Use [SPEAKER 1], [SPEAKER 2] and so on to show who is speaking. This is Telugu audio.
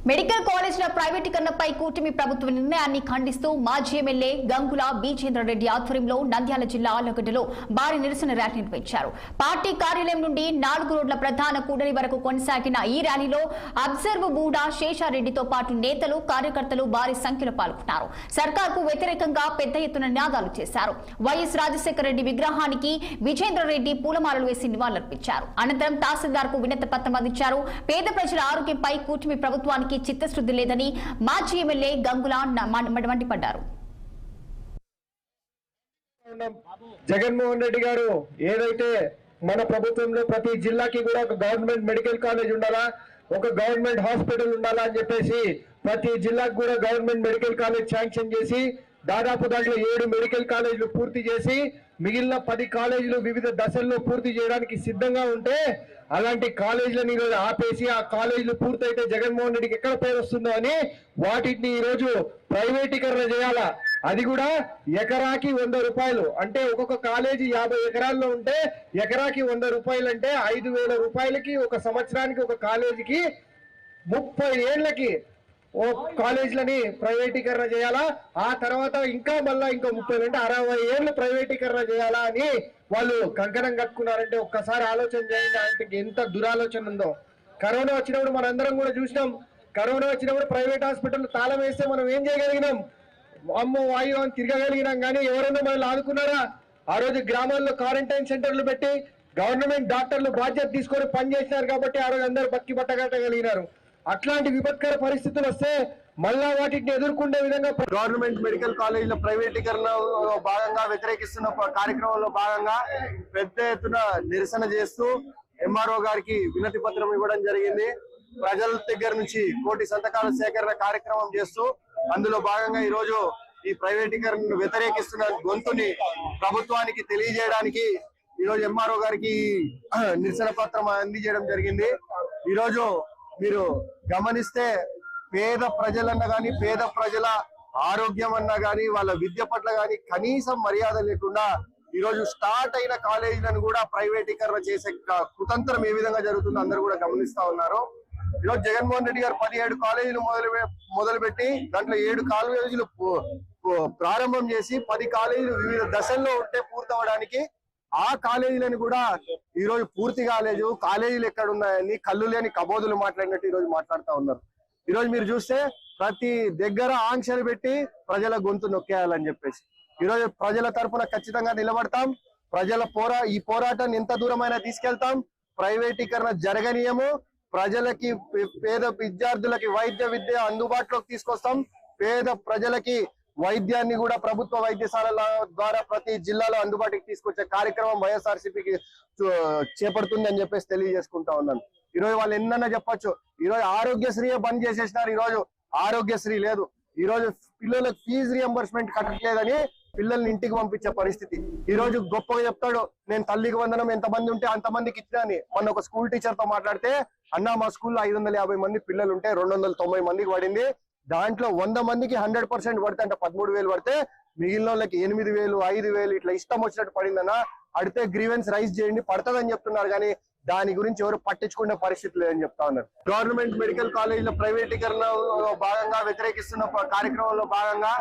[SPEAKER 1] మెడికల్ కాలేజీల ప్రైవేటీకరణపై కూటమి ప్రభుత్వ నిర్ణయాన్ని ఖండిస్తూ మాజీ ఎమ్మెల్యే గంగుల బీజేంద్రరెడ్డి ఆధ్వర్యంలో నంద్యాల జిల్లా ఆళ్లగడ్డలో భారీ నిరసన ర్యాలీ నిర్వహించారు. పార్టీ కార్యాలయం నుండి 4 రోడ్ల ప్రధాన కూడలి వరకు కొనసాగిన ఈ ర్యాలీలో అబ్జర్వ్ బూడ శేషారెడ్డితో పాటు నేతలు కార్యకర్తలు భారీ సంఖ్యలో పాల్గొన్నారు. సర్కార్కు వ్యతిరేకంగా పెద్ద ఎత్తున నినాదాలు చేశారు. వైఎస్ రాజశేఖర రెడ్డి విగ్రహానికి విజేంద్రరెడ్డి పూలమాలలు వేసి నివాళులర్పించారు. అనంతరం తహసీల్దార్కు వినతి పత్రం అందించారు. పేద ప్రజల ఆరోగ్యంపై కూటమి ప్రభుత్వానికి చిత్తశుద్ధి లేదని మాజీ ఎమ్మెల్యే గంగుల మండిపడ్డారు.
[SPEAKER 2] జగన్మోహన్ రెడ్డి గారు ఏదైతే మన ప్రభుత్వంలో ప్రతి జిల్లాకి కూడా ఒక గవర్నమెంట్ మెడికల్ కాలేజ్ ఉండాలా, ఒక గవర్నమెంట్ హాస్పిటల్ ఉండాలా అని చెప్పేసి ప్రతి జిల్లాకు కూడా గవర్నమెంట్ మెడికల్ కాలేజ్ శాంక్షన్ చేసి దాదాపు దాంట్లో 7 మెడికల్ కాలేజీలు పూర్తి చేసి మిగిలిన 10 కాలేజీలు వివిధ దశల్లో పూర్తి చేయడానికి సిద్ధంగా ఉంటే అలాంటి కాలేజీలను ఈరోజు ఆపేసి ఆ కాలేజీలు పూర్తయితే జగన్మోహన్ రెడ్డికి ఎక్కడ పేరు వస్తుందో అని వాటిని ఈరోజు ప్రైవేటీకరణ చేయాలా. అది కూడా ఎకరాకి 100 రూపాయలు. అంటే ఒక్కొక్క కాలేజీ 50 ఎకరాల్లో ఉంటే ఎకరాకి 100 రూపాయలు అంటే 5,000 రూపాయలకి ఒక సంవత్సరానికి ఒక కాలేజీకి 30 ఏళ్లకి ఓ కాలేజీలని ప్రైవేటీకరణ చేయాలా. ఆ తర్వాత ఇంకా మళ్ళా ఇంకో 30 అంటే 60 ఏళ్ళు ప్రైవేటీకరణ చేయాలా అని వాళ్ళు కంకణం కట్టుకున్నారంటే ఒక్కసారి ఆలోచన చేయండి. అంటే ఎంత దురాలోచన ఉందో. కరోనా వచ్చినప్పుడు మనందరం కూడా చూసినాం. కరోనా వచ్చినప్పుడు ప్రైవేట్ హాస్పిటల్ తాళం వేస్తే మనం ఏం చేయగలిగినాం? అమ్మో వాయు అని తిరగగలిగినాం. కానీ ఎవరైనా మనల్ని ఆదుకున్నారా? ఆ రోజు గ్రామాల్లో క్వారంటైన్ సెంటర్లు పెట్టి గవర్నమెంట్ డాక్టర్లు బాధ్యత తీసుకొని పనిచేసినారు కాబట్టి ఆ రోజు అందరూ బతికి పట్టగట్టగలిగినారు. అట్లాంటి విపత్కర పరిస్థితులు వస్తే మళ్ళా వాటిని ఎదుర్కొనే విధంగా గవర్నమెంట్ మెడికల్ కాలేజీల ప్రైవేటీకరణలో భాగంగా వ్యతిరేకిస్తున్న కార్యక్రమంలో భాగంగా పెద్ద ఎత్తున నిరసన చేస్తూ ఎంఆర్ఓ గారికి వినతి పత్రం ఇవ్వడం జరిగింది. ప్రజల దగ్గర నుంచి 1 కోటి సంతకాల సేకరణ కార్యక్రమం చేస్తూ అందులో భాగంగా ఈ రోజు ఈ ప్రైవేటీకరణను వ్యతిరేకిస్తున్న గొంతుని ప్రభుత్వానికి తెలియజేయడానికి ఈ రోజు ఎంఆర్ఓ గారికి నిరసన పత్రం అందజేయడం జరిగింది. ఈ రోజు మీరు గమనిస్తే పేద ప్రజలన్నా గానీ, పేద ప్రజల ఆరోగ్యం అన్నా గానీ, వాళ్ళ విద్య పట్ల గానీ కనీసం మర్యాద లేకుండా ఈ రోజు స్టార్ట్ అయిన కాలేజీలను కూడా ప్రైవేటీకరణ చేసే కుతంత్రం ఏ విధంగా జరుగుతుందో అందరూ కూడా గమనిస్తా ఉన్నారు. ఈరోజు జగన్మోహన్ రెడ్డి గారు 17 కాలేజీలు మొదలుపెట్టి దాంట్లో 7 కాలేజీలు ప్రారంభం చేసి 10 కాలేజీలు వివిధ దశల్లో ఉంటే పూర్తవడానికి ఆ కాలేజీలను కూడా ఈ రోజు పూర్తి కాలేదు. కాలేజీలు ఎక్కడ ఉన్నాయని కళ్ళు లేని కబోదులు మాట్లాడినట్టు ఈ రోజు మాట్లాడుతూ ఉన్నారు. ఈ రోజు మీరు చూస్తే ప్రతి దగ్గర ఆంక్షలు పెట్టి ప్రజల గొంతు నొక్కేయాలని చెప్పేసి ఈ రోజు ప్రజల తరఫున ఖచ్చితంగా నిలబడతాం. ఈ పోరాటాన్ని ఎంత దూరమైనా తీసుకెళ్తాం. ప్రైవేటీకరణ జరగనీయము. ప్రజలకి, పేద విద్యార్థులకి విద్య అందుబాటులోకి తీసుకొస్తాం. పేద ప్రజలకి వైద్యాన్ని కూడా ప్రభుత్వ వైద్యశాలల ద్వారా ప్రతి జిల్లాలో అందుబాటుకి తీసుకొచ్చే కార్యక్రమం వైఎస్ఆర్సీపీకి చేపడుతుంది అని చెప్పేసి తెలియజేసుకుంటా ఉన్నాను. ఈ రోజు వాళ్ళు ఎన్నన్నా చెప్పొచ్చు. ఈ రోజు ఆరోగ్యశ్రీయే బంద్ చేసేసినారు. ఈ రోజు ఆరోగ్యశ్రీ లేదు. ఈ రోజు పిల్లలకు ఫీజు రియంబర్స్మెంట్ కట్టట్లేదని పిల్లల్ని ఇంటికి పంపించే పరిస్థితి. ఈ రోజు గొప్పగా చెప్తాడు, నేను తల్లికి వందనం ఎంతమంది ఉంటే అంతమందికి ఇచ్చినా అని. మొన్న ఒక స్కూల్ టీచర్ తో మాట్లాడితే, అన్న మా స్కూల్లో 550 మంది పిల్లలు ఉంటే 290 మందికి పడింది. దాంట్లో 100 మందికి 100% పడితే అంటే 13,000 పడితే మిగిలిన వాళ్ళకి 8,000, 5,000 ఇట్లా ఇష్టం వచ్చినట్టు పడిందన్న. అడితే గ్రీవెన్స్ రైజ్ చేయండి, పడుతుందని చెప్తున్నారు. కానీ దాని గురించి ఎవరు పట్టించుకునే పరిస్థితి లేదని చెప్తా ఉన్నారు. గవర్నమెంట్ మెడికల్ కాలేజీల ప్రైవేటీకరణలో భాగంగా వ్యతిరేకిస్తున్న కార్యక్రమంలో భాగంగా